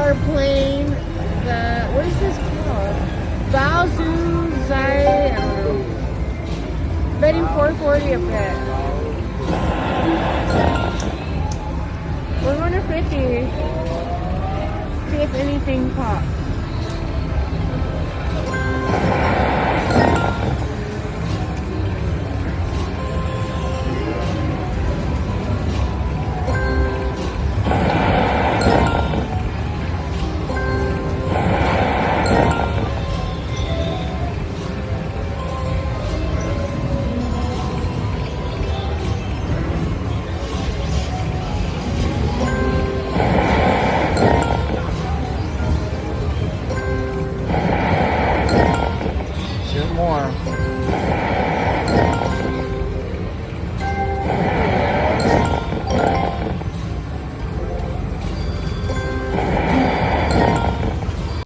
are playing the, what is this called? Baozu Zai, I don't know. Betting 440 a bet. We're going to 50. See if anything pops.